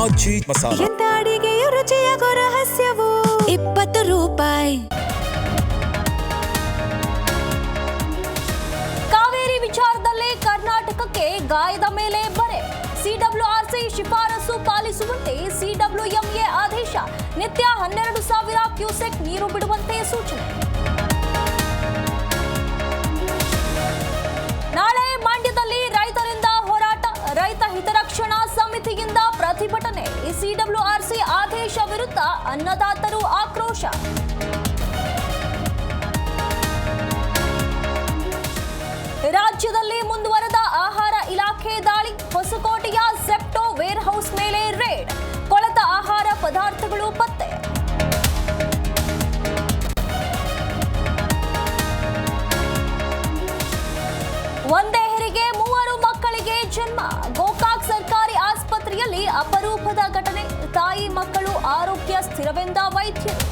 ಆಜಿ ಮಸಾಲ. ಎಂತ ಅಡಿಗೆಯ ರುಚಿಯಾಗೋ ರಹಸ್ಯವು 20 ರೂಪಾಯಿ. ಕಾವೇರಿ ವಿಚಾರದಲ್ಲಿ ಕರ್ನಾಟಕಕ್ಕೆ ಗಾಯದ ಮೇಲೆ ಬರೆ. ಸಿಡಬ್ಲ್ಯೂಆರ್ಸಿ ಶಿಫಾರಸು ಪಾಲಿಸುವಂತೆ ಸಿಡಬ್ಲ್ಯೂಎಂಎ ಆದೇಶ. ನಿತ್ಯ 12,000 ಕ್ಯೂಸೆಕ್ ನೀರು ಬಿಡುವಂತೆ ಸೂಚನೆ. ನಾಳೆ ಮಂಡ್ಯದಲ್ಲಿ ರೈತರಿಂದ ಹೋರಾಟ. ರೈತ ಹಿತರಕ್ಷಣಾ ಸಮಿತಿಯಿಂದ ಪ್ರತಿಭಟನೆ. ಸಿಡಬ್ಲ್ಯೂಆರ್ಸಿ ಆದೇಶ ವಿರುದ್ಧ ಅನ್ನದಾತರು ಆಕ್ರೋಶ. ರಾಜ್ಯದಲ್ಲಿ ಮುಂದುವರೆದ ಆಹಾರ ಇಲಾಖೆ ದಾಳಿ. ಹೊಸಕೋಟೆಯ ಜೆಪ್ಟೋ ವೇರ್ ಹೌಸ್ ಮೇಲೆ ರೇಡ್. ಕೊಳೆತ ಆಹಾರ ಪದಾರ್ಥಗಳು ಪತ್ತೆ. ಒಂದೇ ಹೆರಿಗೆ 3 ಮಕ್ಕಳಿಗೆ ಜನ್ಮ. ಗೋಕಾಕ್ ಸರ್ಕಾರಿ ಆಸ್ಪತ್ರೆಯಲ್ಲಿ ಅಪರೂಪದ ಘಟನೆ. ತಾಯಿ ಮಕ್ಕಳು ಆರೋಗ್ಯ ಸ್ಥಿರವೆಂದ ವೈದ್ಯರು.